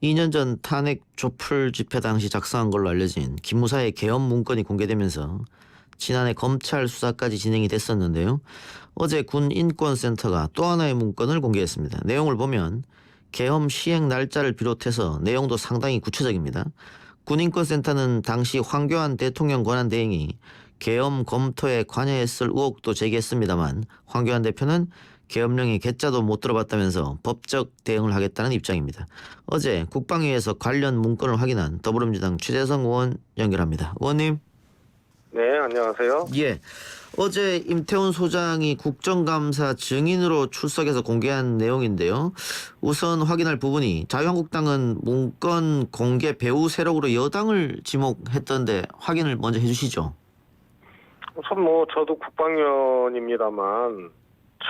2년 전 탄핵 촛불 집회 당시 작성한 걸로 알려진 김무사의 계엄 문건이 공개되면서 지난해 검찰 수사까지 진행이 됐었는데요. 어제 군인권센터가 또 하나의 문건을 공개했습니다. 내용을 보면 계엄 시행 날짜를 비롯해서 내용도 상당히 구체적입니다. 군인권센터는 당시 황교안 대통령 권한대행이 계엄 검토에 관여했을 의혹도 제기했습니다만 황교안 대표는 계엄령의 개자도 못 들어봤다면서 법적 대응을 하겠다는 입장입니다. 어제 국방위에서 관련 문건을 확인한 더불어민주당 최재성 의원 연결합니다. 의원님. 네, 안녕하세요. 예. 어제 임태훈 소장이 국정감사 증인으로 출석해서 공개한 내용인데요. 우선 확인할 부분이 자유한국당은 문건 공개 배후 세력으로 여당을 지목했던데 확인을 먼저 해주시죠. 우선 저도 국방위원입니다만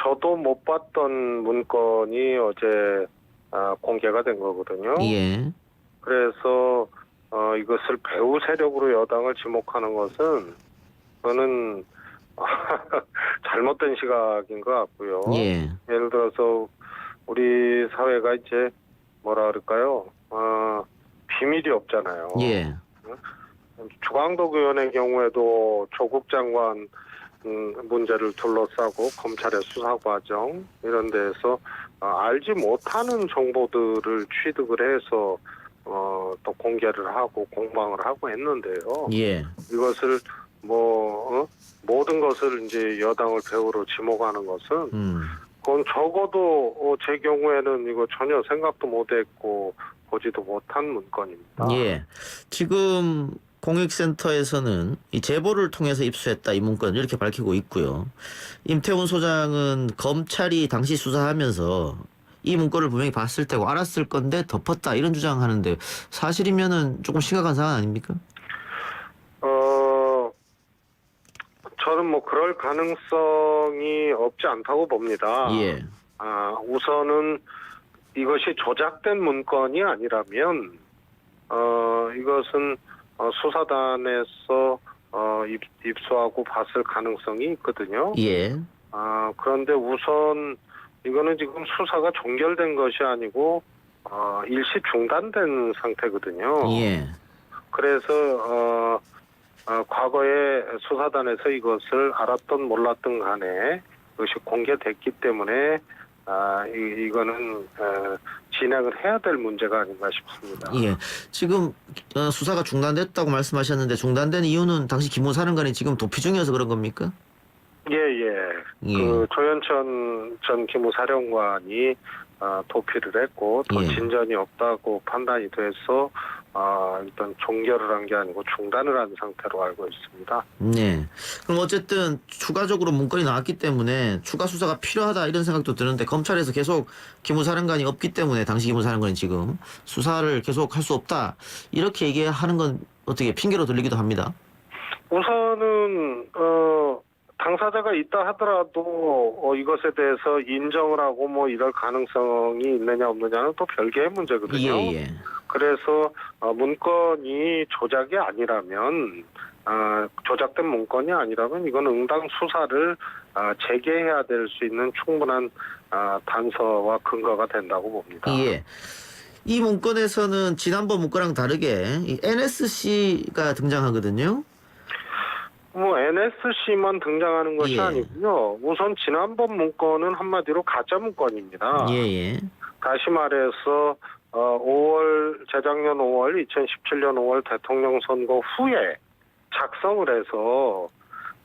저도 못 봤던 문건이 어제 공개가 된 거거든요. 예. 그래서 이것을 배후 세력으로 여당을 지목하는 것은 저는 잘못된 시각인 것 같고요. 예. 예를 들어서 우리 사회가 이제 뭐라 그럴까요? 비밀이 없잖아요. 예. 주광덕 의원의 경우에도 조국 장관 문제를 둘러싸고 검찰의 수사 과정 이런 데서 알지 못하는 정보들을 취득을 해서 또 공개를 하고 공방을 하고 했는데요. 예. 이것을 모든 것을 이제 여당을 배후로 지목하는 것은 그건 적어도 제 경우에는 이거 전혀 생각도 못했고 보지도 못한 문건입니다. 예. 지금 공익센터에서는 이 제보를 통해서 입수했다 이 문건 이렇게 밝히고 있고요. 임태훈 소장은 검찰이 당시 수사하면서 이 문건을 분명히 봤을 테고 알았을 건데 덮었다 이런 주장하는데 사실이면은 조금 심각한 상황 아닙니까? 저는 그럴 가능성이 없지 않다고 봅니다. 예. 우선은 이것이 조작된 문건이 아니라면 이것은 수사단에서 입수하고 봤을 가능성이 있거든요. 예. 그런데 우선 이거는 지금 수사가 종결된 것이 아니고 일시 중단된 상태거든요. 예. 그래서 과거에 수사단에서 이것을 알았던 몰랐던 간에 이것이 공개됐기 때문에 이거는 진행을 해야 될 문제가 아닌가 싶습니다. 예. 지금 수사가 중단됐다고 말씀하셨는데 중단된 이유는 당시 김호사령관이 지금 도피 중이어서 그런 겁니까? 예. 그 조현천 전 기무사령관이 도피를 했고 더 예. 진전이 없다고 판단이 돼서 일단 종결을 한 게 아니고 중단을 한 상태로 알고 있습니다. 네. 그럼 어쨌든 추가적으로 문건이 나왔기 때문에 추가 수사가 필요하다 이런 생각도 드는데 검찰에서 계속 기무사령관이 없기 때문에 당시 기무사령관이 지금 수사를 계속 할 수 없다 이렇게 얘기하는 건 어떻게 핑계로 들리기도 합니다. 우선은 당사자가 있다 하더라도 이것에 대해서 인정을 하고 이럴 가능성이 있느냐 없느냐는 또 별개의 문제거든요. 예. 그래서 문건이 조작이 아니라면 조작된 문건이 아니라면 이건 응당 수사를 재개해야 될 수 있는 충분한 단서와 근거가 된다고 봅니다. 예. 이 문건에서는 지난번 문건랑 다르게 이 NSC가 등장하거든요. NSC만 등장하는 것이 예. 아니고요. 우선 지난번 문건은 한마디로 가짜 문건입니다. 예. 다시 말해서 재작년 5월, 2017년 5월 대통령 선거 후에 작성을 해서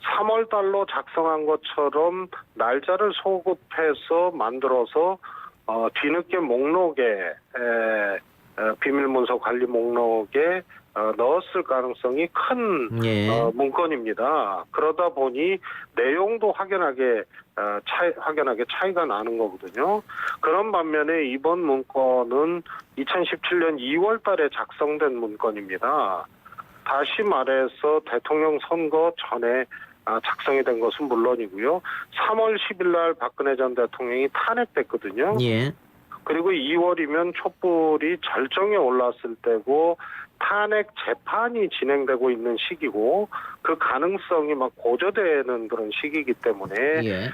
3월 달로 작성한 것처럼 날짜를 소급해서 만들어서 뒤늦게 목록에 비밀문서 관리 목록에 넣었을 가능성이 큰 예. 문건입니다. 그러다 보니 내용도 확연하게 차이가 나는 거거든요. 그런 반면에 이번 문건은 2017년 2월 달에 작성된 문건입니다. 다시 말해서 대통령 선거 전에 작성이 된 것은 물론이고요. 3월 10일 날 박근혜 전 대통령이 탄핵됐거든요. 예. 그리고 2월이면 촛불이 절정에 올랐을 때고 탄핵 재판이 진행되고 있는 시기고 그 가능성이 막 고조되는 그런 시기이기 때문에 예.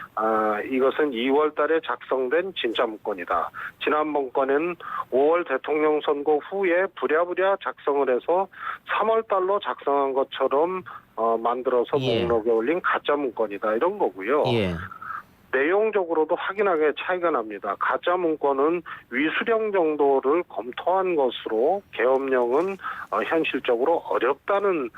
이것은 2월 달에 작성된 진짜 문건이다. 지난번 건은 5월 대통령 선거 후에 부랴부랴 작성을 해서 3월 달로 작성한 것처럼 만들어서 예. 목록에 올린 가짜 문건이다. 이런 거고요. 예. 내용적으로도 확연하게 차이가 납니다. 가짜 문건은 위수령 정도를 검토한 것으로 계엄령은 현실적으로 어렵다는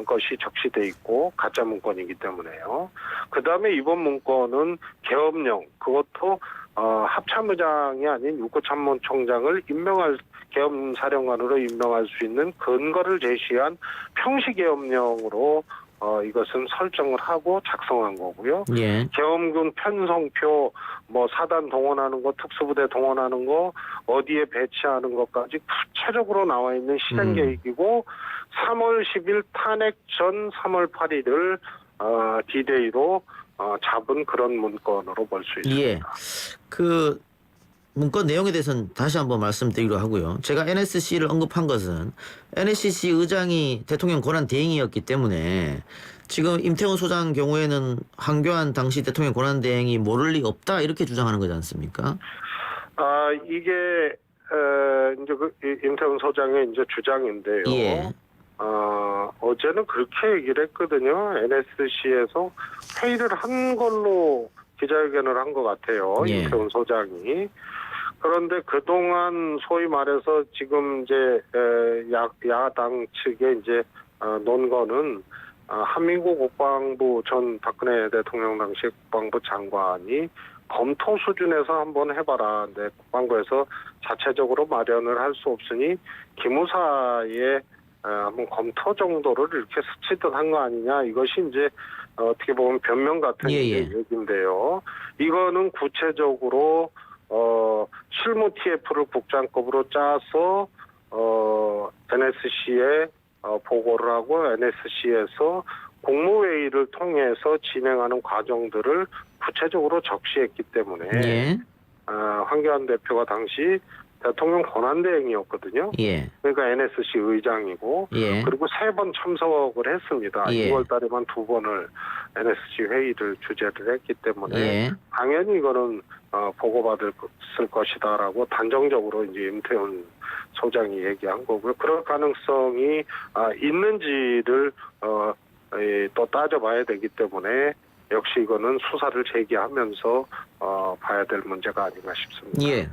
것이 적시돼 있고 가짜 문건이기 때문에요. 그다음에 이번 문건은 계엄령, 그것도 합참의장이 아닌 육구참모총장을 임명할 계엄사령관으로 임명할 수 있는 근거를 제시한 평시계엄령으로 이것은 설정을 하고 작성한 거고요. 예. 계엄군 편성표, 사단 동원하는 거, 특수부대 동원하는 거, 어디에 배치하는 것까지 구체적으로 나와 있는 실행 계획이고 3월 10일 탄핵 전 3월 8일을 D-Day로 잡은 그런 문건으로 볼 수 있습니다. 예. 그 문건 내용에 대해서는 다시 한번 말씀드리려 하고요. 제가 NSC를 언급한 것은 NSC 의장이 대통령 권한 대행이었기 때문에 지금 임태훈 소장 경우에는 황교안 당시 대통령 권한 대행이 모를 리 없다 이렇게 주장하는 거지 않습니까? 이게 이제 임태훈 소장의 이제 주장인데요. 예. 어제는 그렇게 얘기를 했거든요. NSC에서 회의를 한 걸로 기자회견을 한 것 같아요. 예. 임태훈 소장이. 그런데 그동안 소위 말해서 지금 이제 야당 측에 이제 논 거는 한민구 국방부 전 박근혜 대통령 당시 국방부 장관이 검토 수준에서 한번 해봐라. 근데 국방부에서 자체적으로 마련을 할 수 없으니 기무사에 한번 검토 정도를 이렇게 스치듯 한 거 아니냐. 이것이 이제 어떻게 보면 변명 같은 얘기인데요. 이거는 구체적으로 실무 TF를 국장급으로 짜서 NSC에 보고를 하고 NSC에서 국무회의를 통해서 진행하는 과정들을 구체적으로 적시했기 때문에 예. 황교안 대표가 당시 대통령 권한대행이었거든요. 예. 그러니까 NSC 의장이고 예. 그리고 3번 참석을 했습니다. 예. 2월 달에만 2번을 NSC 회의를 주재를 했기 때문에 예. 당연히 이거는 보고받을 것이다라고 단정적으로 이제 임태훈 소장이 얘기한 거고요. 그럴 가능성이 있는지를 또 따져봐야 되기 때문에 역시 이거는 수사를 제기하면서 봐야 될 문제가 아닌가 싶습니다. 예.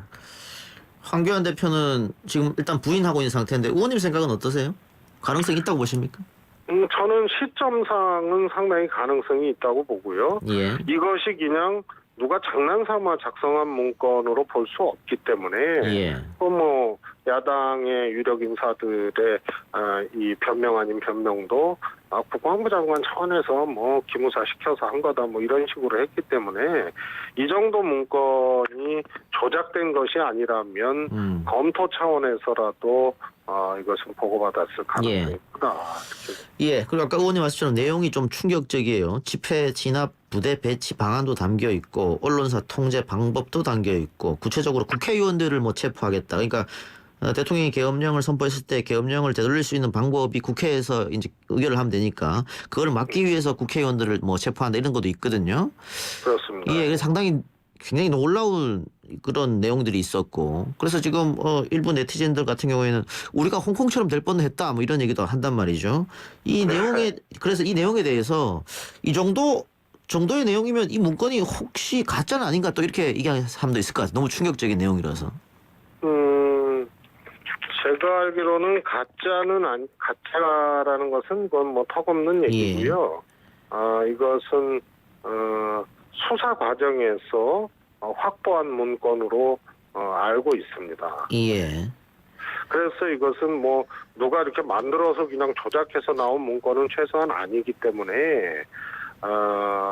황교안 대표는 지금 일단 부인하고 있는 상태인데 의원님 생각은 어떠세요? 가능성이 있다고 보십니까? 저는 시점상은 상당히 가능성이 있다고 보고요. 예. 이것이 그냥 누가 장난삼아 작성한 문건으로 볼 수 없기 때문에 예. 야당의 유력 인사들의 이 변명 아닌 변명도 국방부 장관 차원에서 기무사 시켜서 한 거다 이런 식으로 했기 때문에 이 정도 문건이 조작된 것이 아니라면 검토 차원에서라도 이것은 보고받았을 가능성이 크다. 예. 그리고 아까 의원님 말씀처럼 내용이 좀 충격적이에요. 집회 진압 부대 배치 방안도 담겨 있고 언론사 통제 방법도 담겨 있고 구체적으로 국회의원들을 체포하겠다. 그러니까 대통령이 계엄령을 선포했을 때 계엄령을 되돌릴 수 있는 방법이 국회에서 이제 의결을 하면 되니까 그걸 막기 위해서 국회의원들을 체포한다 이런 것도 있거든요. 그렇습니다. 예, 그래서 굉장히 놀라운 그런 내용들이 있었고 그래서 지금 일부 네티즌들 같은 경우에는 우리가 홍콩처럼 될 뻔했다 이런 얘기도 한단 말이죠. 그래서 이 내용에 대해서 이 정도의 내용이면 이 문건이 혹시 가짜는 아닌가 또 이렇게 얘기하는 사람도 있을 것 같아요. 너무 충격적인 내용이라서. 제가 알기로는 가짜라는 것은 그건 턱없는 얘기고요. 이것은 수사 과정에서 확보한 문건으로 알고 있습니다. 예. 그래서 이것은 누가 이렇게 만들어서 그냥 조작해서 나온 문건은 최소한 아니기 때문에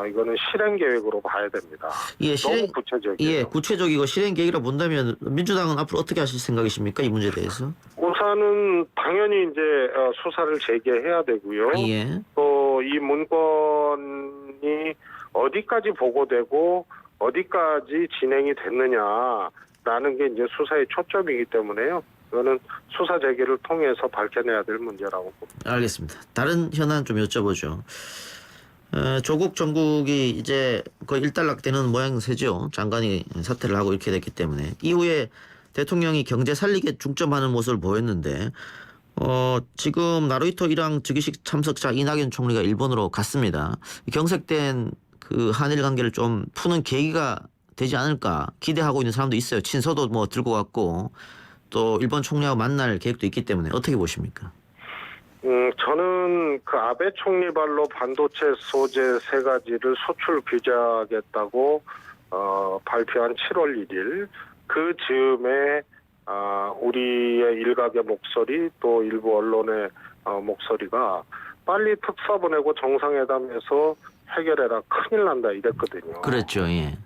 이거는 실행 계획으로 봐야 됩니다. 예, 너무 구체적이에요. 예, 구체적이고 실행 계획이라 본다면 민주당은 앞으로 어떻게 하실 생각이십니까? 이 문제에 대해서? 우선은 당연히 이제 수사를 재개해야 되고요. 예. 또 이 문건이 어디까지 보고되고 어디까지 진행이 됐느냐 라는 게 이제 수사의 초점이기 때문에요. 이거는 수사 재개를 통해서 밝혀내야 될 문제라고 봅니다. 알겠습니다. 다른 현안 좀 여쭤보죠. 조국 정국이 이제 거의 일단락되는 모양새죠. 장관이 사퇴를 하고 이렇게 됐기 때문에 이후에 대통령이 경제 살리기에 중점하는 모습을 보였는데 지금 나루히토 일왕 즉위식 참석자 이낙연 총리가 일본으로 갔습니다. 경색된 그 한일 관계를 좀 푸는 계기가 되지 않을까 기대하고 있는 사람도 있어요. 친서도 뭐 들고 갔고 또 일본 총리하고 만날 계획도 있기 때문에 어떻게 보십니까? 저는 그 아베 총리 발로 반도체 소재 3가지를 수출 규제하겠다고 발표한 7월 1일 그 즈음에 우리의 일각의 목소리 또 일부 언론의 목소리가 빨리 특사 보내고 정상회담에서 해결해라 큰일 난다 이랬거든요. 그랬죠. 예.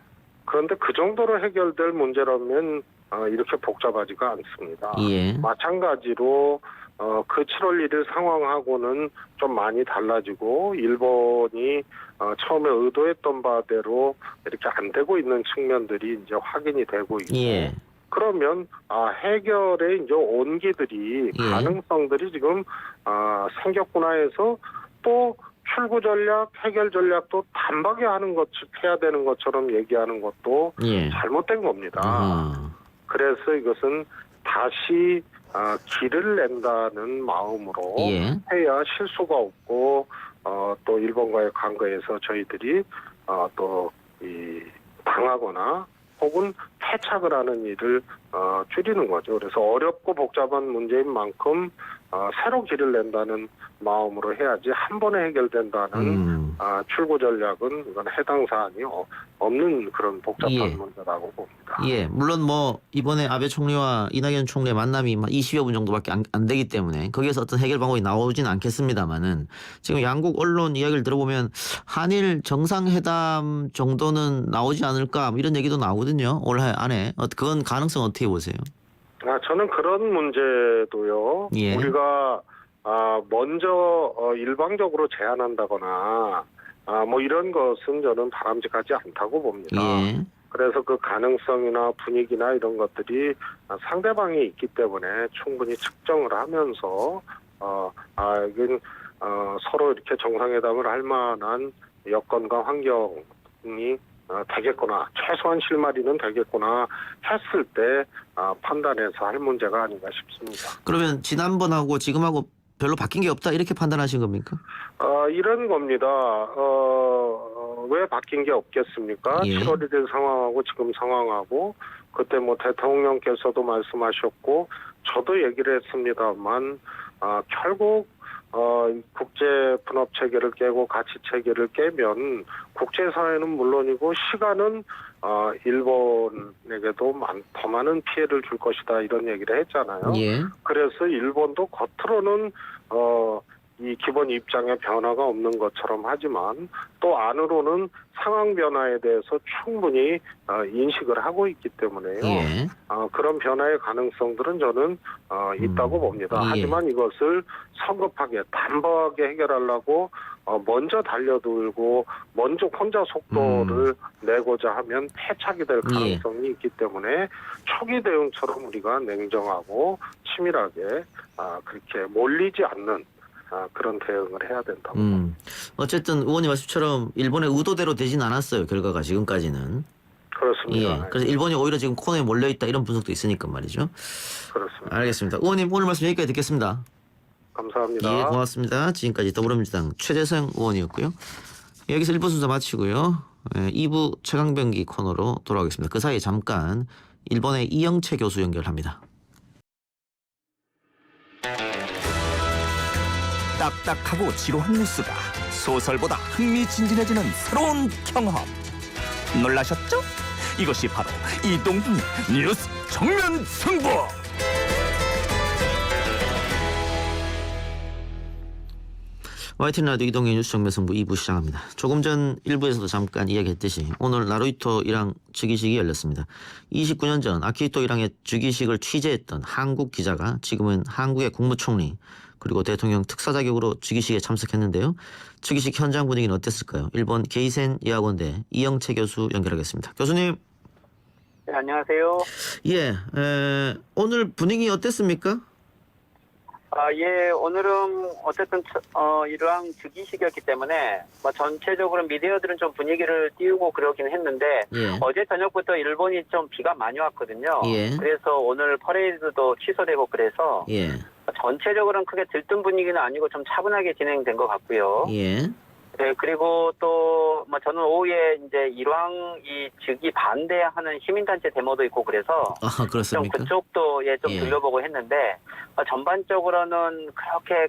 그런데 그 정도로 해결될 문제라면 이렇게 복잡하지가 않습니다. 예. 마찬가지로 그 7월 1일 상황하고는 좀 많이 달라지고 일본이 처음에 의도했던 바대로 이렇게 안 되고 있는 측면들이 이제 확인이 되고 있고 예. 그러면 해결의 이제 온기들이 예. 가능성들이 지금 생겼구나 해서 또 출구 전략, 해결 전략도 단박에 해야 되는 것처럼 얘기하는 것도 예. 잘못된 겁니다. 그래서 이것은 다시 길을 낸다는 마음으로 예. 해야 실수가 없고 또 일본과의 관계에서 저희들이 또 당하거나 혹은 패착을 하는 일을 줄이는 거죠. 그래서 어렵고 복잡한 문제인 만큼 새로 길을 낸다는 마음으로 해야지 한 번에 해결된다는 출구 전략은 이건 해당 사안이 없는 그런 복잡한 예. 문제라고 봅니다. 예, 물론 뭐 이번에 아베 총리와 이낙연 총리의 만남이 20여 분 정도밖에 안 되기 때문에 거기에서 어떤 해결 방법이 나오진 않겠습니다만은 지금 양국 언론 이야기를 들어보면 한일 정상회담 정도는 나오지 않을까 뭐 이런 얘기도 나오거든요. 올해 안에 그건 가능성 어떻게 보세요? 저는 그런 문제도요. 예. 우리가 먼저 일방적으로 제안한다거나 뭐 이런 것은 저는 바람직하지 않다고 봅니다. 예. 그래서 그 가능성이나 분위기나 이런 것들이 상대방이 있기 때문에 충분히 측정을 하면서 이건 서로 이렇게 정상회담을 할 만한 여건과 환경이 되겠구나, 최소한 실마리는 되겠구나 했을 때 판단해서 할 문제가 아닌가 싶습니다. 그러면 지난번하고 지금하고 별로 바뀐 게 없다 이렇게 판단하신 겁니까? 이런 겁니다. 왜 바뀐 게 없겠습니까? 예. 7월 1일 상황하고 지금 상황하고 그때 뭐 대통령께서도 말씀하셨고 저도 얘기를 했습니다만 결국 국제 분업 체계를 깨고 가치 체계를 깨면 국제사회는 물론이고 시간은 일본에게도 더 많은 피해를 줄 것이다 이런 얘기를 했잖아요. 예. 그래서 일본도 겉으로는 이 기본 입장에 변화가 없는 것처럼 하지만 또 안으로는 상황 변화에 대해서 충분히 인식을 하고 있기 때문에요. 예. 그런 변화의 가능성들은 저는 있다고 봅니다. 예. 하지만 이것을 성급하게 단박에 해결하려고 먼저 달려들고 먼저 혼자 속도를 내고자 하면 패착이 될 가능성이 있기 때문에 초기 대응처럼 우리가 냉정하고 치밀하게 그렇게 몰리지 않는 그런 대응을 해야 된다고 봅니다. 어쨌든 의원님 말씀처럼 일본의 의도대로 되진 않았어요. 결과가 지금까지는. 그렇습니다. 예. 그래서 일본이 오히려 지금 코너에 몰려있다 이런 분석도 있으니까 말이죠. 그렇습니다. 알겠습니다. 의원님 오늘 말씀 여기까지 듣겠습니다. 감사합니다. 예, 고맙습니다. 지금까지 더불어민주당 최재성 의원이었고요. 여기서 1부 순서 마치고요. 2부 최강병기 코너로 돌아오겠습니다. 그 사이에 잠깐 일본의 이영채 교수 연결합니다. 딱딱하고 지루한 뉴스가 소설보다 흥미진진해지는 새로운 경험. 놀라셨죠? 이것이 바로 이동훈의 뉴스 정면 승부. YTN 라디오 이동의 뉴스 정면승부 2부 시작합니다. 조금 전 1부에서도 잠깐 이야기했듯이 오늘 나루히토 일왕 즉위식이 열렸습니다. 29년 전 아키히토 일왕의 즉위식을 취재했던 한국 기자가 지금은 한국의 국무총리 그리고 대통령 특사 자격으로 즉위식에 참석했는데요. 즉위식 현장 분위기는 어땠을까요? 일본 게이센 예학원대 이영채 교수 연결하겠습니다. 교수님. 네, 안녕하세요. 예, 오늘 분위기 어땠습니까? 예, 오늘은 어쨌든 이러한 즉위식이었기 때문에 뭐 전체적으로 미디어들은 좀 분위기를 띄우고 그러긴 했는데 예. 어제 저녁부터 일본이 좀 비가 많이 왔거든요. 예. 그래서 오늘 퍼레이드도 취소되고 그래서 예, 전체적으로는 크게 들뜬 분위기는 아니고 좀 차분하게 진행된 것 같고요. 예, 네, 그리고 또 뭐 저는 오후에 이제 일왕이 즉위 반대하는 시민단체 데모도 있고 그래서 아, 좀 그렇습니까? 그쪽도 좀 예. 들려보고 했는데 전반적으로는 그렇게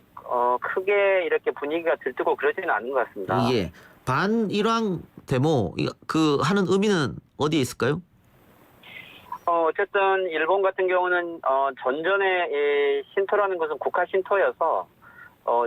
크게 이렇게 분위기가 들뜨고 그러지는 않은 것 같습니다. 예, 반일왕 데모 그 하는 의미는 어디에 있을까요? 어쨌든 일본 같은 경우는 전전에 이 신토라는 것은 국가 신토여서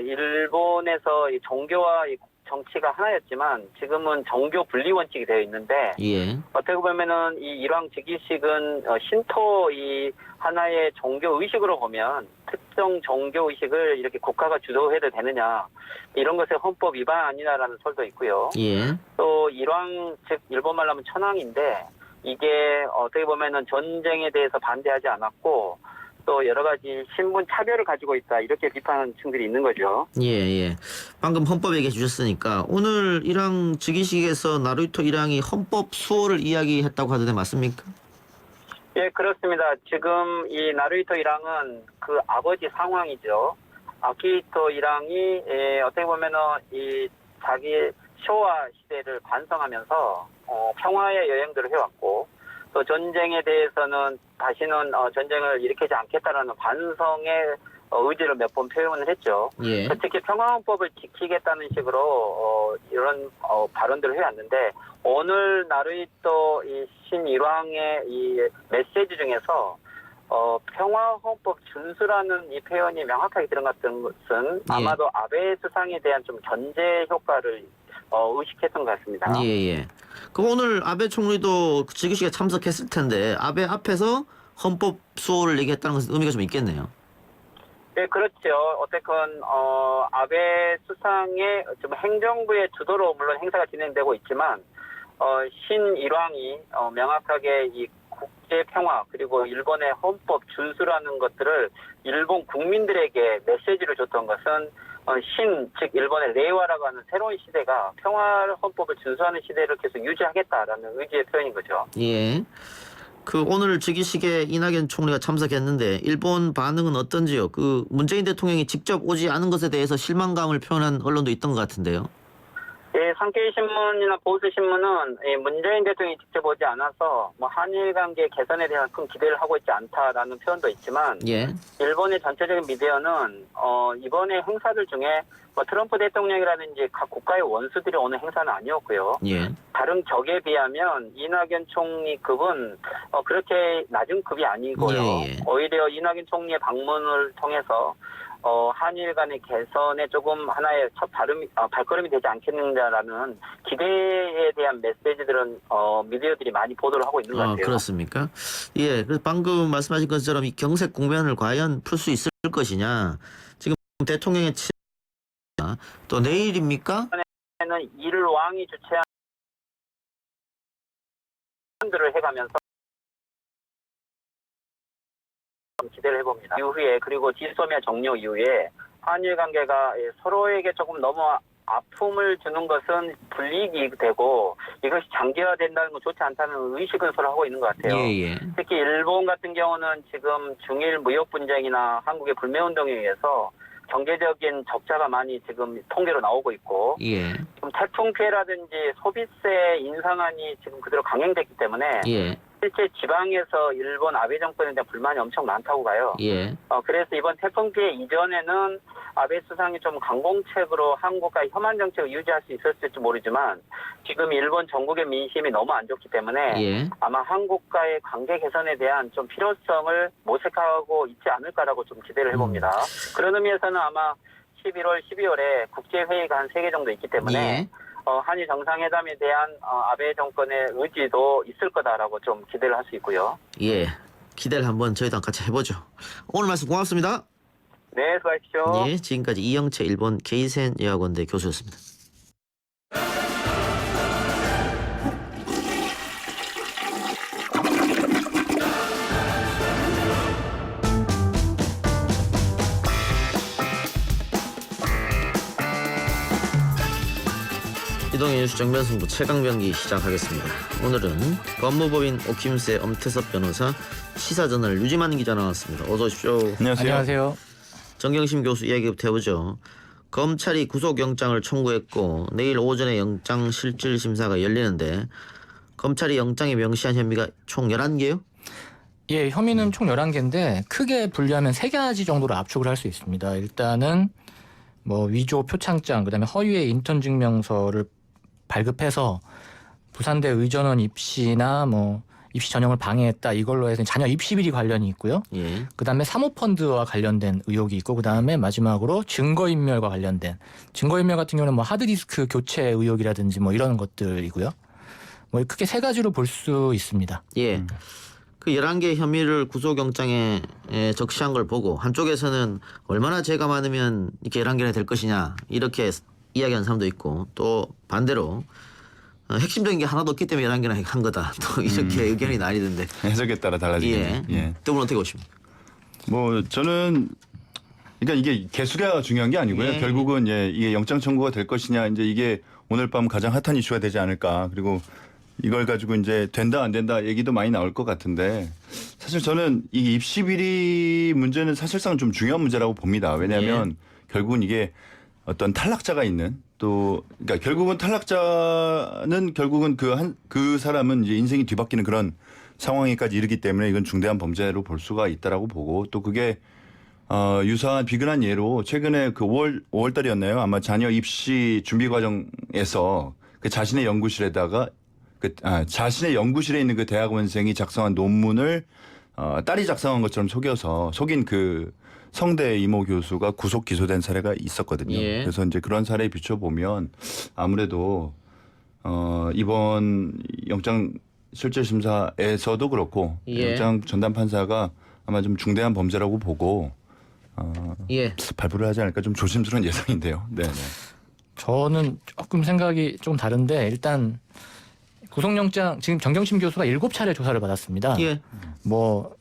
일본에서 이 종교와 이 정치가 하나였지만 지금은 정교 분리 원칙이 되어 있는데 예, 어떻게 보면은 이 일왕 즉위식은 신토 이 하나의 종교 의식으로 보면 특정 종교 의식을 이렇게 국가가 주도해도 되느냐 이런 것의 헌법 위반 아니냐라는 설도 있고요. 예, 또 일왕 즉 일본말로 하면 천황인데 이게 어떻게 보면은 전쟁에 대해서 반대하지 않았고 또 여러 가지 신분 차별을 가지고 있다 이렇게 비판하는 층들이 있는 거죠. 예, 예. 방금 헌법 얘기해 주셨으니까 오늘 일왕 즉위식에서 나루히토 일왕이 헌법 수호를 이야기했다고 하던데 맞습니까? 예, 그렇습니다. 지금 이 나루히토 일왕은 그 아버지 상황이죠. 아키히토 일왕이 어떻게 보면은 이 자기 쇼와 시대를 반성하면서 평화의 여행들을 해왔고 또 전쟁에 대해서는 다시는 전쟁을 일으키지 않겠다라는 반성의 의지를 몇 번 표현을 했죠. 예, 특히 평화헌법을 지키겠다는 식으로 이런 발언들을 해왔는데 오늘 나루히토 이 신일왕의 이 메시지 중에서 평화헌법 준수라는 이 표현이 명확하게 들어갔던 것은 아마도 아베 수상에 대한 좀 견제 효과를 의식했던 것 같습니다. 예, 예. 그 오늘 아베 총리도 그 즉위식에 참석했을 텐데 아베 앞에서 헌법 수호를 얘기했다는 것은 의미가 좀 있겠네요. 네, 그렇죠. 어쨌건 아베 수상의 좀 행정부의 주도로 물론 행사가 진행되고 있지만 신일왕이 명확하게 이 국제 평화 그리고 일본의 헌법 준수라는 것들을 일본 국민들에게 메시지를 줬던 것은 즉 일본의 레이와라고 하는 새로운 시대가 평화 헌법을 준수하는 시대를 계속 유지하겠다라는 의지의 표현인 거죠. 예. 그 오늘 즉위식에 이낙연 총리가 참석했는데 일본 반응은 어떤지요? 그 문재인 대통령이 직접 오지 않은 것에 대해서 실망감을 표현한 언론도 있던 것 같은데요. 예, 산케이 신문이나 보수 신문은 문재인 대통령이 직접 오지 않아서 뭐 한일 관계 개선에 대한 큰 기대를 하고 있지 않다라는 표현도 있지만 예, 일본의 전체적인 미디어는 이번에 행사들 중에 뭐 트럼프 대통령이라든지 각 국가의 원수들이 오는 행사는 아니었고요. 예, 다른 격에 비하면 이낙연 총리급은 그렇게 낮은 급이 아니고요. 예, 예. 오히려 이낙연 총리의 방문을 통해서 한일 간의 개선에 조금 하나의 첫 발걸음이 되지 않겠는가라는 기대에 대한 메시지들은 미디어들이 많이 보도를 하고 있는 것 같아요. 그렇습니까? 예, 그래서 방금 말씀하신 것처럼 이 경색 국면을 과연 풀 수 있을 것이냐. 지금 대통령의 또 내일입니까? 는 일왕이 주최한 들을 해가면서 기대를 해봅니다. 이후에 그리고 지소미아 종료 이후에 한일 관계가 서로에게 조금 너무 아픔을 주는 것은 불이익이 되고 이것이 장기화된다는 건 좋지 않다는 의식은 서로 하고 있는 것 같아요. 예, 예. 특히 일본 같은 경우는 지금 중일 무역 분쟁이나 한국의 불매운동에 의해서 경제적인 적자가 많이 지금 통계로 나오고 있고 예, 지금 태풍 피해라든지 소비세 인상안이 지금 그대로 강행됐기 때문에 예, 실제 지방에서 일본 아베 정권에 대한 불만이 엄청 많다고 가요. 예, 그래서 이번 태풍 피해 이전에는 아베 수상이 좀 강공책으로 한국과 협한 정책을 유지할 수 있었을지 모르지만 지금 일본 전국의 민심이 너무 안 좋기 때문에 예, 아마 한국과의 관계 개선에 대한 좀 필요성을 모색하고 있지 않을까라고 좀 기대를 해봅니다. 그런 의미에서는 아마 11월, 12월에 국제회의가 한 3개 정도 있기 때문에 예. 한일 정상회담에 대한 아베 정권의 의지도 있을 거다라고 좀 기대를 할 수 있고요. 예. 기대를 한번 저희도 같이 해보죠. 오늘 말씀 고맙습니다. 네, 수고하십시오. 예, 지금까지 이영채 일본 게이센 여학원대 교수였습니다. 수동의 뉴스 정면승부 최강병기 시작하겠습니다. 오늘은 법무법인 오킴스의 엄태섭 변호사, 시사저널 유지만 기자 나왔습니다. 어서 오십시오. 안녕하세요. 정경심 교수 이야기부터 해보죠. 검찰이 구속영장을 청구했고 내일 오전에 영장실질심사가 열리는데 검찰이 영장에 명시한 혐의가 총 11개요? 예, 혐의는 총 11개인데 크게 분류하면 3가지 정도로 압축을 할 수 있습니다. 일단은 뭐 위조 표창장, 그다음에 허위의 인턴 증명서를 발급해서 부산대 의전원 입시나 뭐 입시 전형을 방해했다, 이걸로 해서 자녀 입시 비리 관련이 있고요. 예. 그다음에 사모펀드와 관련된 의혹이 있고, 그다음에 마지막으로 증거인멸과 관련된, 증거인멸 같은 경우는 뭐 하드디스크 교체 의혹이라든지 뭐 이런 것들이고요. 뭐 크게 3가지로 볼 수 있습니다. 예. 그 11개 혐의를 구속영장에 적시한 걸 보고 한쪽에서는 얼마나 죄가 많으면 이렇게 11개나 될 것이냐 이렇게 이야기하는 사람도 있고, 또 반대로 핵심적인 게 하나도 없기 때문에 11개나 한 거다, 또 이렇게 의견이 나뉘던데. 해석에 따라 달라지겠네요. 예. 두 분 어떻게 보십니까? 뭐 저는 그러니까 이게 개수가 중요한 게 아니고요. 예. 결국은 이게 영장 청구가 될 것이냐, 이제 이게 오늘 밤 가장 핫한 이슈가 되지 않을까. 그리고 이걸 가지고 이제 된다 안 된다 얘기도 많이 나올 것 같은데, 사실 저는 이 입시 비리 문제는 사실상 좀 중요한 문제라고 봅니다. 왜냐하면 결국은 이게 어떤 탈락자가 있는, 또 그러니까 결국은 탈락자는 결국은 그 사람은 이제 인생이 뒤바뀌는 그런 상황에까지 이르기 때문에 이건 중대한 범죄로 볼 수가 있다라고 보고, 또 그게 유사한 비근한 예로 최근에 그 5월 달이었나요? 아마 자녀 입시 준비 과정에서 그 자신의 연구실에다가 자신의 연구실에 있는 그 대학원생이 작성한 논문을 딸이 작성한 것처럼 속인 그 성대 이모 교수가 구속 기소된 사례가 있었거든요. 예. 그래서 이제 그런 사례에 비춰보면 아무래도 이번 영장 실질심사에서도 그렇고 예. 영장 전담 판사가 아마 좀 중대한 범죄라고 보고 예. 발부를 하지 않을까, 좀 조심스러운 예상인데요. 네. 저는 조금 생각이 좀 다른데, 일단 구속영장, 지금 정경심 교수가 7차례 조사를 받았습니다. 예. 뭐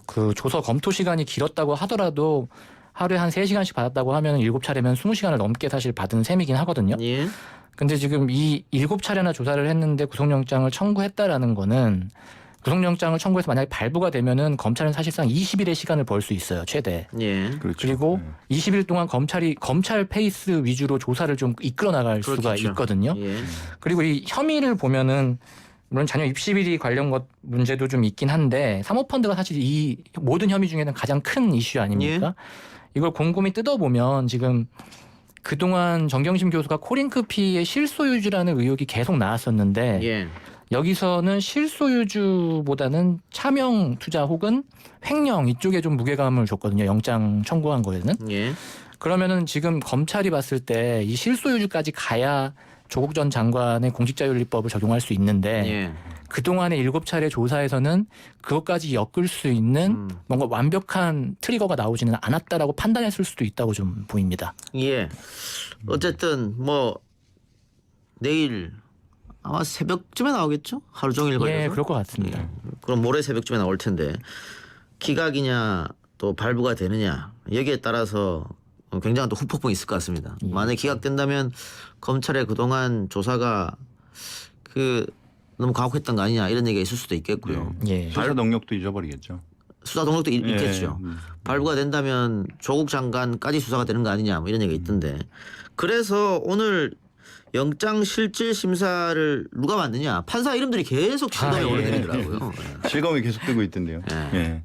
그 조서 검토 시간이 길었다고 하더라도 하루에 한 3시간씩 받았다고 하면 7차례면 20시간을 넘게 사실 받은 셈이긴 하거든요. 예. 근데 지금 이 7차례나 조사를 했는데 구속영장을 청구했다라는 거는, 구속영장을 청구해서 만약에 발부가 되면은 검찰은 사실상 20일의 시간을 벌 수 있어요, 최대. 예. 그렇죠. 그리고 20일 동안 검찰 페이스 위주로 조사를 좀 이끌어 나갈 수가 그렇겠죠. 있거든요. 예. 그리고 이 혐의를 보면은 물론 자녀 입시 비리 관련 것 문제도 좀 있긴 한데, 사모펀드가 사실 이 모든 혐의 중에는 가장 큰 이슈 아닙니까? 이걸 곰곰이 뜯어보면 지금 그동안 정경심 교수가 코링크피의 실소유주라는 의혹이 계속 나왔었는데, 예. 여기서는 실소유주보다는 차명 투자 혹은 횡령 이쪽에 좀 무게감을 줬거든요, 영장 청구한 거에는. 예. 그러면은 지금 검찰이 봤을 때 이 실소유주까지 가야 조국 전 장관의 공직자윤리법을 적용할 수 있는데, 예. 그동안의 7차례 조사에서는 그것까지 엮을 수 있는 뭔가 완벽한 트리거가 나오지는 않았다라고 판단했을 수도 있다고 좀 보입니다. 예. 어쨌든 뭐 내일 아마 새벽쯤에 나오겠죠? 하루 종일 걸려서. 예, 그럴 것 같습니다. 예. 그럼 모레 새벽쯤에 나올 텐데, 기각이냐 또 발부가 되느냐 여기에 따라서 굉장한 또 후폭풍이 있을 것 같습니다. 만약에 기각된다면 검찰의 그동안 조사가 너무 가혹했던 거 아니냐 이런 얘기가 있을 수도 있겠고요. 예. 수사 동력도 잊어버리겠죠. 수사 동력도 있겠죠. 발부가 된다면 조국 장관까지 수사가 되는 거 아니냐 뭐 이런 얘기가 있던데, 그래서 오늘 영장 실질 심사를 누가 맡느냐, 판사 이름들이 계속 실감에 오르내리더라고요. 실검이 계속되고 있던데요. 예.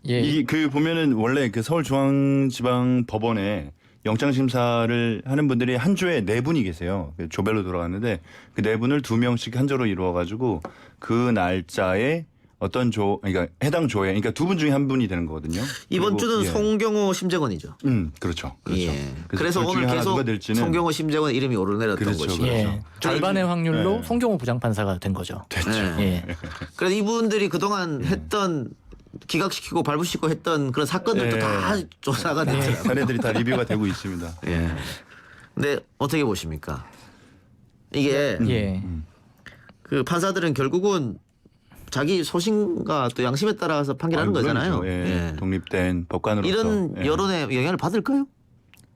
예. 이 보면은 원래 그 서울중앙지방법원에 영장 심사를 하는 분들이 한 조에 4분이 계세요. 조별로 돌아가는데 그 4분을 2명씩 한 조로 이루어 가지고 그 날짜에 어떤 그러니까 해당 조에, 그러니까 2분 중에 한 분이 되는 거거든요. 이번 그리고, 주는 송경호, 심재권이죠. 그렇죠. 예. 그래서 그래서 둘 중에 오늘 하나 계속 누가 될지는 송경호, 심재권 이름이 오르내렸던 그렇죠, 것이죠. 그렇죠. 예. 절반의 확률로 예. 송경호 부장판사가 된 거죠. 됐죠. 예. 예. 그래서 이분들이 그동안 했던 기각시키고 발부시키고 했던 그런 사건들도 예. 다 조사가 됐더라고요. 사례들이 다 리뷰가 되고 있습니다. 예. 근데 어떻게 보십니까? 이게 예. 그 판사들은 결국은 자기 소신과 또 양심에 따라서 판결하는 거잖아요. 물론이죠. 예. 독립된 법관으로서 이런 예. 여론에 영향을 받을까요?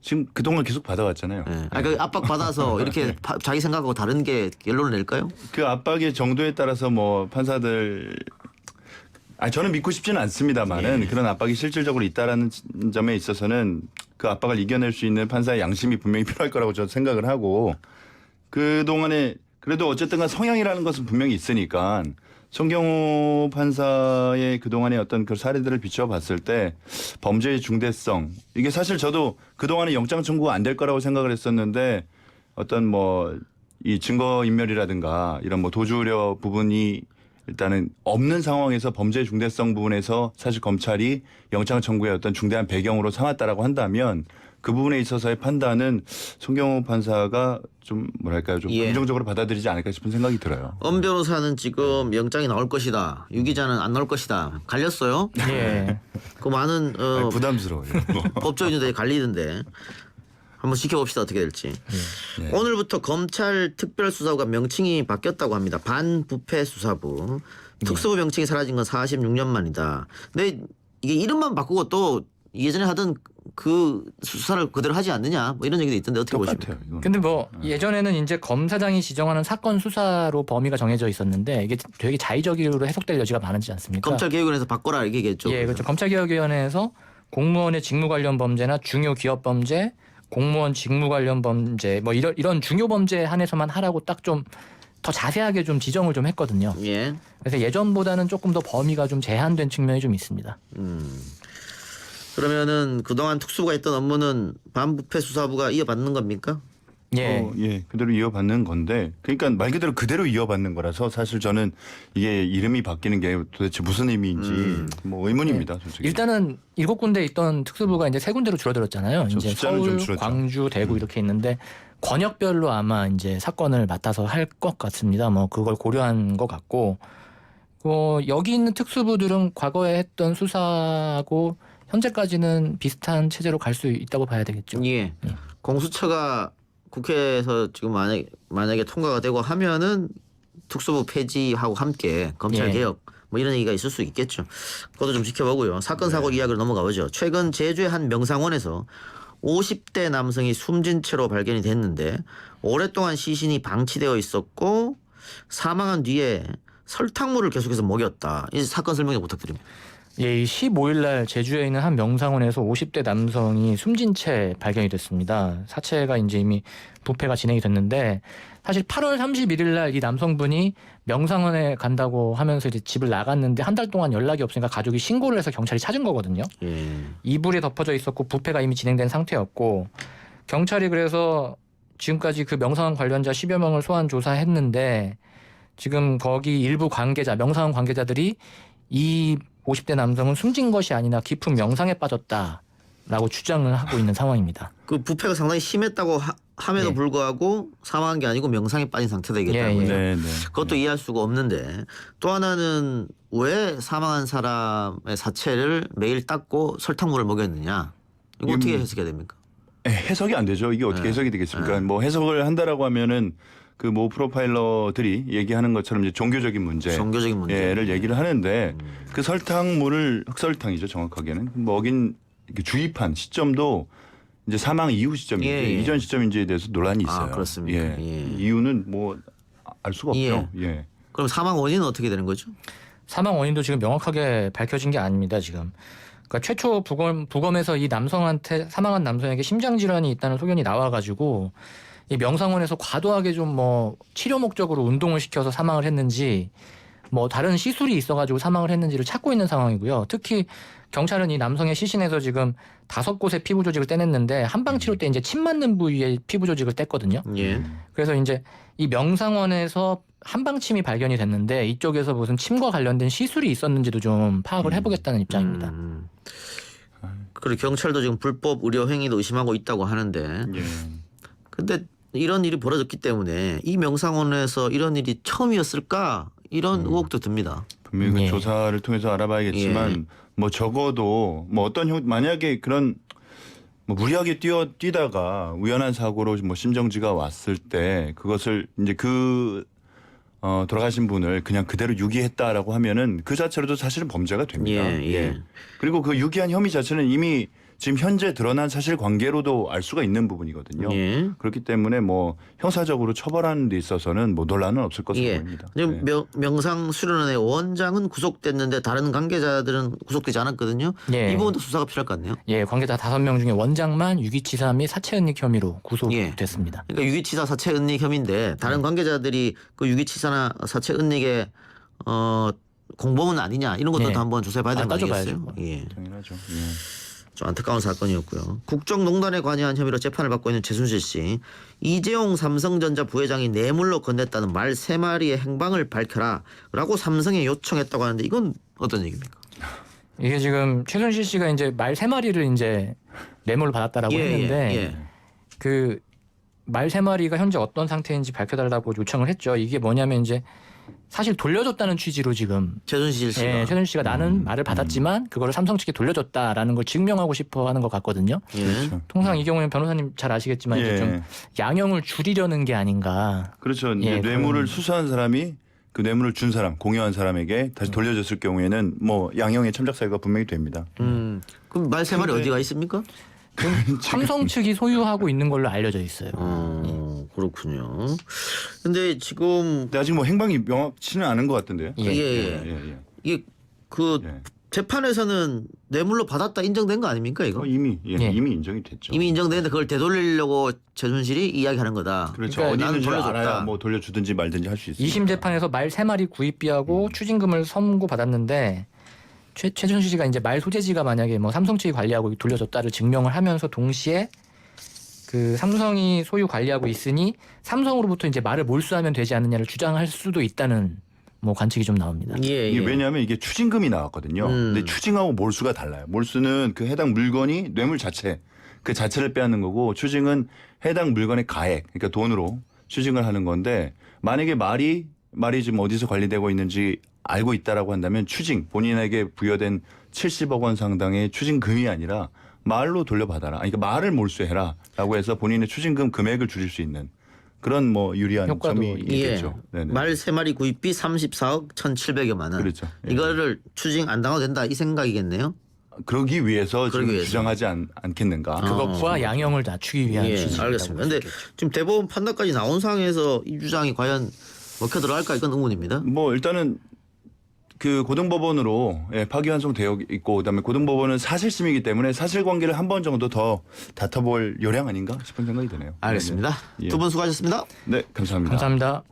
지금 그동안 계속 받아왔잖아요. 예. 그 압박 받아서 이렇게 자기 생각하고 다른 게 결론을 낼까요? 그 압박의 정도에 따라서 뭐 판사들 저는 믿고 싶지는 않습니다만은 그런 압박이 실질적으로 있다라는 점에 있어서는 그 압박을 이겨낼 수 있는 판사의 양심이 분명히 필요할 거라고 저는 생각을 하고 그동안에 그래도 어쨌든간 성향이라는 것은 분명히 있으니까 송경호 판사의 그동안의 어떤 그 사례들을 비춰봤을 때 범죄의 중대성 이게 사실 저도 그동안에 영장 청구가 안 될 거라고 생각을 했었는데 어떤 뭐 이 증거인멸이라든가 이런 뭐 도주 우려 부분이 일단은 없는 상황에서 범죄의 중대성 부분에서 사실 검찰이 영장 청구의 어떤 중대한 배경으로 삼았다라고 한다면 그 부분에 있어서의 판단은 송경호 판사가 좀 뭐랄까요 좀 예. 긍정적으로 받아들이지 않을까 싶은 생각이 들어요. 엄 변호사는 지금 영장이 나올 것이다. 유 기자는 안 나올 것이다. 갈렸어요? 예. 그 많은 부담스러워요. 법조인들이 갈리던데 한번 지켜봅시다 어떻게 될지. 네. 오늘부터 검찰 특별수사부가 명칭이 바뀌었다고 합니다. 반부패수사부. 특수부 명칭이 사라진 건 46년 만이다. 근데 이게 이름만 바꾸고 또 예전에 하던 그 수사를 그대로 하지 않느냐 뭐 이런 얘기도 있던데 어떻게 보십니까? 똑같아요. 이건. 근데 뭐 예전에는 이제 검사장이 지정하는 사건 수사로 범위가 정해져 있었는데 이게 되게 자의적으로 해석될 여지가 많지 않습니까? 검찰개혁위원회에서 바꿔라 이게 얘기했죠. 예, 그렇죠. 검찰개혁위원회에서 공무원의 직무 관련 범죄나 중요 기업 범죄, 공무원 직무 관련 범죄 뭐 이런 중요 범죄에 한해서만 하라고 딱 좀 더 자세하게 좀 지정을 좀 했거든요. 예. 그래서 예전보다는 조금 더 범위가 좀 제한된 측면이 좀 있습니다. 그러면은 그동안 특수부가 했던 업무는 반부패수사부가 이어받는 겁니까? 예. 예, 그대로 이어받는 건데, 그러니까 말 그대로 이어받는 거라서 사실 저는 이게 이름이 바뀌는 게 도대체 무슨 의미인지 뭐 의문입니다, 솔직히. 일단은 7군데 있던 특수부가 이제 3군데로 줄어들었잖아요. 이제 숫자는 좀 서울, 줄었죠. 광주, 대구 이렇게 있는데 권역별로 아마 이제 사건을 맡아서 할 것 같습니다. 뭐 그걸 고려한 것 같고, 여기 있는 특수부들은 과거에 했던 수사하고 현재까지는 비슷한 체제로 갈 수 있다고 봐야 되겠죠. 예. 공수처가 국회에서 지금 만약에 통과가 되고 하면은 특수부 폐지하고 함께 검찰 예. 개혁 뭐 이런 얘기가 있을 수 있겠죠. 그것도 좀 지켜보고요. 사건 사고 이야기로 넘어가 보죠. 최근 제주의 한 명상원에서 50대 남성이 숨진 채로 발견이 됐는데 오랫동안 시신이 방치되어 있었고 사망한 뒤에 설탕물을 계속해서 먹였다. 이 사건 설명 좀 부탁드립니다. 예, 15일 날 제주에 있는 한 명상원에서 50대 남성이 숨진 채 발견이 됐습니다. 사체가 이제 이미 부패가 진행이 됐는데 사실 8월 31일 날 이 남성분이 명상원에 간다고 하면서 이제 집을 나갔는데 한 달 동안 연락이 없으니까 가족이 신고를 해서 경찰이 찾은 거거든요. 예. 이불에 덮어져 있었고 부패가 이미 진행된 상태였고 경찰이 그래서 지금까지 그 명상원 관련자 10여 명을 소환 조사했는데 지금 거기 일부 관계자, 명상원 관계자들이 이 50대 남성은 숨진 것이 아니라 깊은 명상에 빠졌다라고 주장을 하고 있는 상황입니다. 그 부패가 상당히 심했다고 함에도 예. 불구하고 사망한 게 아니고 명상에 빠진 상태되겠다는 예, 예. 거죠. 네, 네. 그것도 이해할 수가 없는데 또 하나는 왜 사망한 사람의 사체를 매일 닦고 설탕물을 먹였느냐. 이거 어떻게 해석해야 됩니까? 해석이 안 되죠. 이게 어떻게 해석이 되겠습니까? 뭐 해석을 한다라고 하면은 그 모 프로파일러들이 얘기하는 것처럼 이제 종교적인 문제, 종교적인 문제를 얘기를 하는데 그 설탕물을 흑설탕이죠, 정확하게는 먹인 주입한 시점도 이제 사망 이후 시점인지 예, 예. 이전 시점인지에 대해서 논란이 있어요. 아, 그렇습니까? 예. 예. 이유는 뭐 알 수가 없죠. 예. 그럼 사망 원인은 어떻게 되는 거죠? 사망 원인도 지금 명확하게 밝혀진 게 아닙니다. 지금. 그러니까 최초 부검에서 이 남성한테 사망한 남성에게 심장 질환이 있다는 소견이 나와가지고 이 명상원에서 과도하게 좀 뭐 치료 목적으로 운동을 시켜서 사망을 했는지 뭐 다른 시술이 있어가지고 사망을 했는지를 찾고 있는 상황이고요. 특히 경찰은 이 남성의 시신에서 지금 5곳의 피부 조직을 떼냈는데 한방 치료 때 이제 침 맞는 부위의 피부 조직을 뗐거든요. 예. 그래서 이제 이 명상원에서 한방침이 발견이 됐는데 이쪽에서 무슨 침과 관련된 시술이 있었는지도 좀 파악을 해보겠다는 입장입니다. 그리고 경찰도 지금 불법 의료 행위도 의심하고 있다고 하는데 예. 근데 이런 일이 벌어졌기 때문에 이 명상원에서 이런 일이 처음이었을까 이런 의혹도 듭니다. 분명히 그 예. 조사를 통해서 알아봐야겠지만 예. 뭐 적어도 뭐 어떤 만약에 그런 뭐 무리하게 뛰다가 우연한 사고로 뭐 심정지가 왔을 때 그것을 이제 돌아가신 분을 그냥 그대로 유기했다라고 하면은 그 자체로도 사실은 범죄가 됩니다. 예, 예. 그리고 그 유기한 혐의 자체는 이미 지금 현재 드러난 사실관계로도 알 수가 있는 부분이거든요. 예. 그렇기 때문에 뭐 형사적으로 처벌하는 데 있어서는 뭐 논란은 없을 것으로 예. 보입니다. 지금 명상수련원의 원장은 구속됐는데 다른 관계자들은 구속되지 않았거든요. 예. 이 부분도 수사가 필요할 것 같네요. 예, 관계자 5명 중에 원장만 유기치사 및 사체은닉 혐의로 구속됐습니다. 그러니까 유기치사 사체 은닉 혐의인데 다른 관계자들이 그 유기치사나 사체 은닉의 공범은 아니냐 이런 것도 예. 한번 조사해봐야 되는 거 따져봐야죠. 아니겠어요? 예. 당연하죠. 좀 안타까운 사건이었고요. 국정농단에 관여한 혐의로 재판을 받고 있는 최순실 씨. 이재용 삼성전자 부회장이 뇌물로 건넸다는 말 3마리의 행방을 밝혀라 라고 삼성에 요청했다고 하는데 이건 어떤 얘기입니까? 이게 지금 최순실 씨가 이제 말 3마리를 이제 뇌물을 받았다라고 했는데 그 말 3마리가 현재 어떤 상태인지 밝혀달라고 요청을 했죠. 이게 뭐냐면 이제 사실 돌려줬다는 취지로 지금 최순실 씨가. 예, 최순실 씨가 나는 말을 받았지만 그거를 삼성 측에 돌려줬다라는 걸 증명하고 싶어 하는 것 같거든요. 예. 통상 이 경우에는 변호사님 잘 아시겠지만 이제 좀 양형을 줄이려는 게 아닌가. 그렇죠. 예, 뇌물을 수수한 사람이 그 뇌물을 준 사람, 공여한 사람에게 다시 돌려줬을 경우에는 뭐 양형의 참작 사유가 분명히 됩니다. 그럼 말 3마리 어디가 있습니까? 삼성 측이 소유하고 있는 걸로 알려져 있어요. 그렇군요. 근데 지금 근데 아직 뭐 행방이 명확치는 않은 것 같은데요. 예. 이게 그 예. 재판에서는 뇌물로 받았다 인정된 거 아닙니까 이거? 이미 예. 이미 인정이 됐죠. 이미 인정되는데 그걸 되돌리려고 최순실이 이야기하는 거다. 그렇죠. 그러니까 어디 나는 있는지 돌려줬다. 알아야 뭐 돌려주든지 말든지 할 수 있어요. 2심 재판에서 말 3마리 구입비하고 추징금을 선고받았는데 최순실 씨가 이제 말 소재지가 만약에 뭐 삼성 측이 관리하고 돌려줬다를 증명을 하면서 동시에 그 삼성이 소유 관리하고 있으니 삼성으로부터 이제 말을 몰수하면 되지 않느냐를 주장할 수도 있다는 뭐 관측이 좀 나옵니다. 예, 이게 예. 왜냐하면 이게 추징금이 나왔거든요. 근데 추징하고 몰수가 달라요. 몰수는 그 해당 물건이 뇌물 자체, 그 자체를 빼앗는 거고 추징은 해당 물건의 가액, 그러니까 돈으로 추징을 하는 건데 만약에 말이 지금 어디서 관리되고 있는지 알고 있다라고 한다면 추징, 본인에게 부여된 70억 원 상당의 추징금이 아니라 말로 돌려받아라. 그러니까 말을 몰수해라라고 해서 본인의 추징금 금액을 줄일 수 있는 그런 뭐 유리한 효과도 점이 예. 있겠죠. 네네. 말 3마리 구입비 34억 1,700여만 원. 그렇죠. 예. 이거를 추징 안 당해도 된다 이 생각이겠네요. 그러기 위해서 지금 그러기 위해서. 주장하지 않겠는가. 그것과 양형을 낮추기 위한 예, 취지라고 알겠습니다. 근데 볼 수 있겠죠. 지금 대법원 판단까지 나온 상황에서 이 주장이 과연 먹혀 들어갈까 이건 의문입니다. 뭐 일단은 그 고등법원으로 파기환송되어 있고 그다음에 고등법원은 사실심이기 때문에 사실관계를 한 번 정도 더 다퉈볼 요량 아닌가 싶은 생각이 드네요. 알겠습니다. 예. 두 분 수고하셨습니다. 네, 감사합니다. 감사합니다.